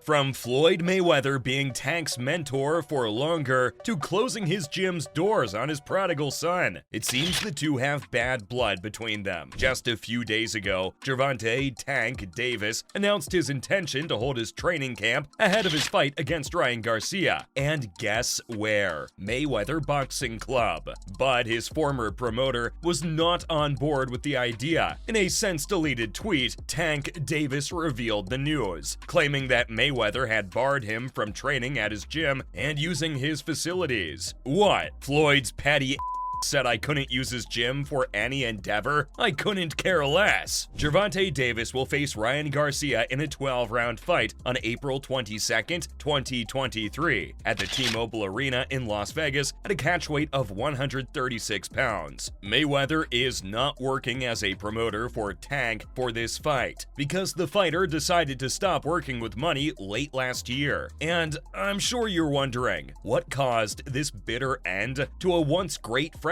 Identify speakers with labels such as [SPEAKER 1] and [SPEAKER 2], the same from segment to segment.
[SPEAKER 1] From Floyd Mayweather being Tank's mentor for longer to closing his gym's doors on his prodigal son, it seems the two have bad blood between them. Just a few days ago, Gervonta "Tank" Davis announced his intention to hold his training camp ahead of his fight against Ryan Garcia. And guess where? Mayweather Boxing Club. But his former promoter was not on board with the idea. In a since-deleted tweet, Tank Davis revealed the news, claiming that Mayweather had barred him from training at his gym and using his facilities. What? Floyd's petty said I couldn't use his gym for any endeavor? I couldn't care less. Gervonta Davis will face Ryan Garcia in a 12-round fight on April 22nd, 2023 at the T-Mobile Arena in Las Vegas at a catchweight of 136 pounds. Mayweather is not working as a promoter for Tank for this fight because the fighter decided to stop working with money late last year. And I'm sure you're wondering, what caused this bitter end to a once great friendship?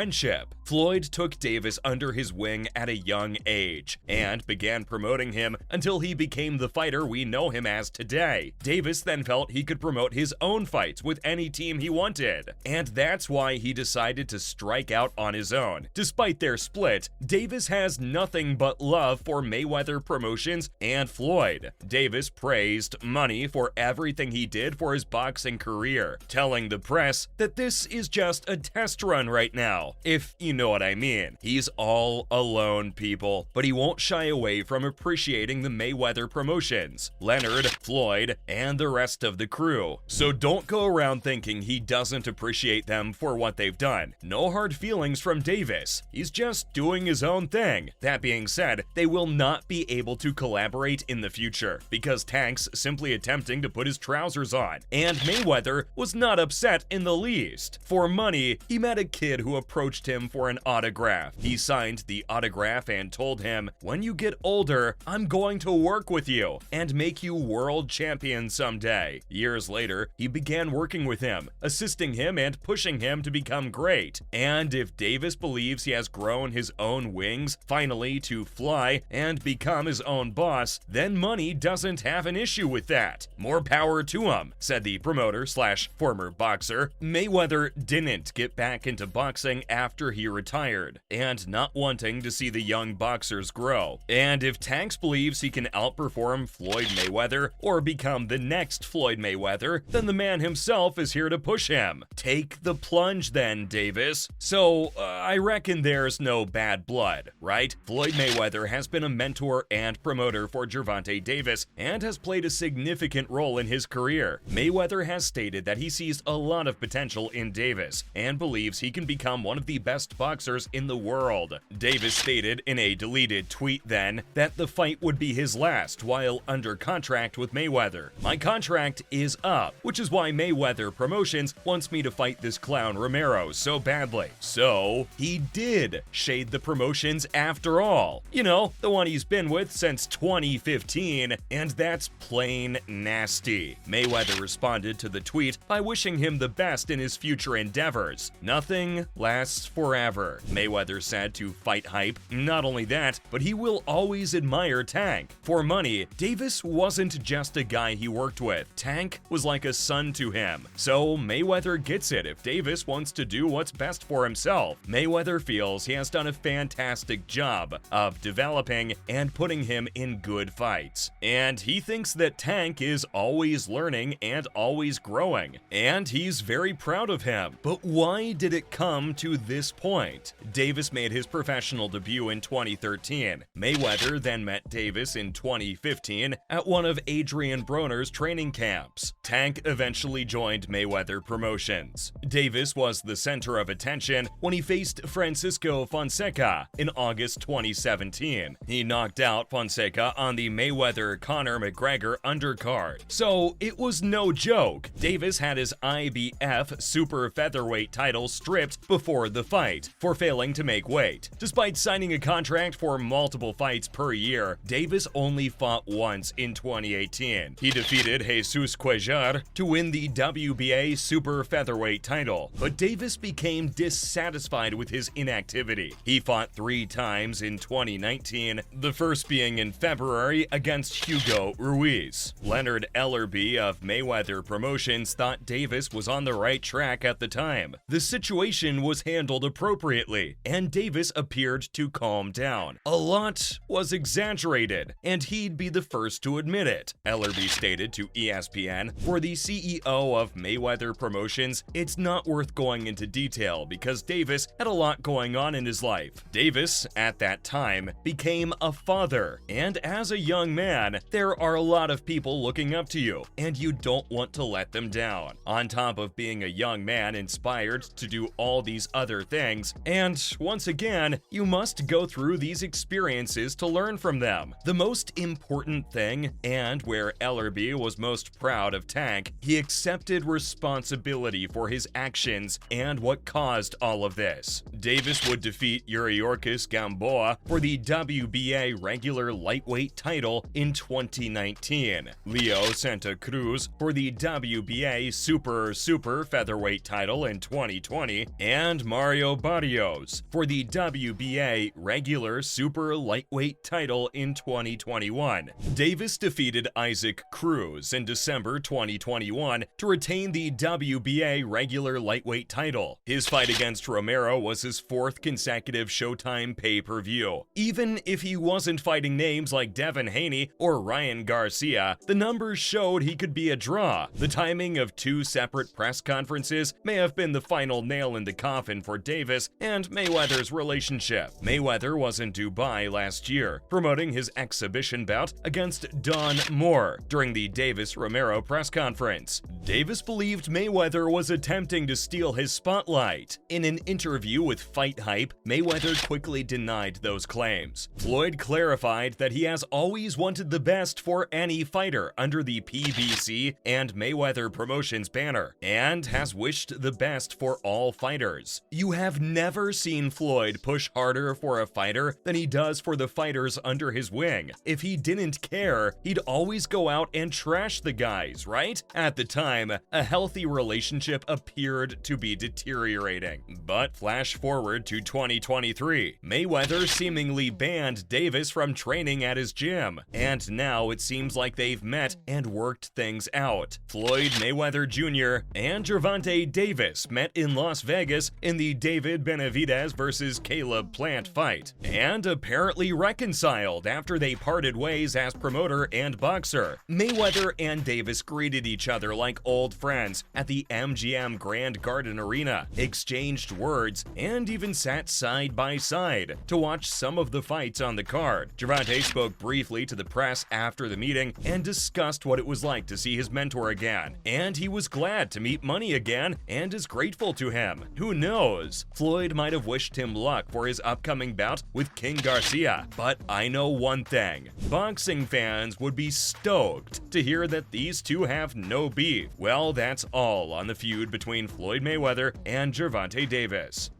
[SPEAKER 1] Floyd took Davis under his wing at a young age and began promoting him until he became the fighter we know him as today. Davis then felt he could promote his own fights with any team he wanted, and that's why he decided to strike out on his own. Despite their split, Davis has nothing but love for Mayweather Promotions and Floyd. Davis praised Money for everything he did for his boxing career, telling the press that this is just a test run right now, if you know what I mean. He's all alone, people, but he won't shy away from appreciating the Mayweather Promotions, Leonard, Floyd, and the rest of the crew. So don't go around thinking he doesn't appreciate them for what they've done. No hard feelings from Davis. He's just doing his own thing. That being said, they will not be able to collaborate in the future because Tank's simply attempting to put his trousers on, and Mayweather was not upset in the least. For Money, he met a kid who approached him for an autograph. He signed the autograph and told him, "When you get older, I'm going to work with you and make you world champion someday." Years later, he began working with him, assisting him and pushing him to become great. And if Davis believes he has grown his own wings, finally to fly and become his own boss, then Money doesn't have an issue with that. More power to him, said the promoter / former boxer. Mayweather didn't get back into boxing after he retired, and not wanting to see the young boxers grow. And if Tanks believes he can outperform Floyd Mayweather or become the next Floyd Mayweather, then the man himself is here to push him. Take the plunge then, Davis. So, I reckon there's no bad blood, right? Floyd Mayweather has been a mentor and promoter for Gervonta Davis and has played a significant role in his career. Mayweather has stated that he sees a lot of potential in Davis and believes he can become one of the best boxers in the world. Davis stated in a deleted tweet then that the fight would be his last while under contract with Mayweather. "My contract is up, which is why Mayweather Promotions wants me to fight this clown Romero so badly." So he did shade the promotions after all. You know, the one he's been with since 2015, and that's plain nasty. Mayweather responded to the tweet by wishing him the best in his future endeavors. "Nothing lasts forever," Mayweather said to Fight Hype. Not only that, but he will always admire Tank. For Money, Davis wasn't just a guy he worked with. Tank was like a son to him. So Mayweather gets it if Davis wants to do what's best for himself. Mayweather feels he has done a fantastic job of developing and putting him in good fights. And he thinks that Tank is always learning and always growing. And he's very proud of him. But why did it come to this point? Davis made his professional debut in 2013. Mayweather then met Davis in 2015 at one of Adrian Broner's training camps. Tank eventually joined Mayweather Promotions. Davis was the center of attention when he faced Francisco Fonseca in August 2017. He knocked out Fonseca on the Mayweather-Conor McGregor undercard. So it was no joke. Davis had his IBF super featherweight title stripped before the fight, punishment for failing to make weight. Despite signing a contract for multiple fights per year, Davis only fought once in 2018. He defeated Jesus Cuellar to win the WBA super featherweight title, but Davis became dissatisfied with his inactivity. He fought 3 times in 2019, the first being in February against Hugo Ruiz. Leonard Ellerbe of Mayweather Promotions thought Davis was on the right track at the time. The situation was handled appropriately, and Davis appeared to calm down. A lot was exaggerated, and he'd be the first to admit it. Ellerbe stated to ESPN, "For the CEO of Mayweather Promotions, it's not worth going into detail because Davis had a lot going on in his life. Davis, at that time, became a father, and as a young man, there are a lot of people looking up to you, and you don't want to let them down. On top of being a young man inspired to do all these other things, and once again, you must go through these experiences to learn from them. The most important thing, and where Ellerbe was most proud of Tank, he accepted responsibility for his actions and what caused all of this. Davis would defeat Yuriorkis Gamboa for the WBA regular lightweight title in 2019, Leo Santa Cruz for the WBA super featherweight title in 2020, and Mario Barrios for the WBA regular super lightweight title in 2021. Davis defeated Isaac Cruz in December 2021 to retain the WBA regular lightweight title. His fight against Romero was his 4th consecutive Showtime pay-per-view. Even if he wasn't fighting names like Devin Haney or Ryan Garcia, the numbers showed he could be a draw. The timing of 2 separate press conferences may have been the final nail in the coffin for Davis and Mayweather's relationship. Mayweather was in Dubai last year, promoting his exhibition bout against Don Moore during the Davis-Romero press conference. Davis believed Mayweather was attempting to steal his spotlight. In an interview with Fight Hype, Mayweather quickly denied those claims. Floyd clarified that he has always wanted the best for any fighter under the PBC and Mayweather Promotions banner, and has wished the best for all fighters. You have never seen Floyd push harder for a fighter than he does for the fighters under his wing. If he didn't care, he'd always go out and trash the guys, right? At the time, a healthy relationship appeared to be deteriorating. But flash forward to 2023, Mayweather seemingly banned Davis from training at his gym, and now it seems like they've met and worked things out. Floyd Mayweather Jr. and Gervonta Davis met in Las Vegas in the David Benavidez versus Caleb Plant fight, and apparently reconciled after they parted ways as promoter and boxer. Mayweather and Davis greeted each other like old friends at the MGM Grand Garden Arena, exchanged words, and even sat side by side to watch some of the fights on the card. Gervonta spoke briefly to the press after the meeting and discussed what it was like to see his mentor again, and he was glad to meet Money again and is grateful to him. Who knows? Floyd might have wished him luck for his upcoming bout with King Garcia, but I know one thing: boxing fans would be stoked to hear that these two have no beef. Well, that's all on the feud between Floyd Mayweather and Gervonta Davis.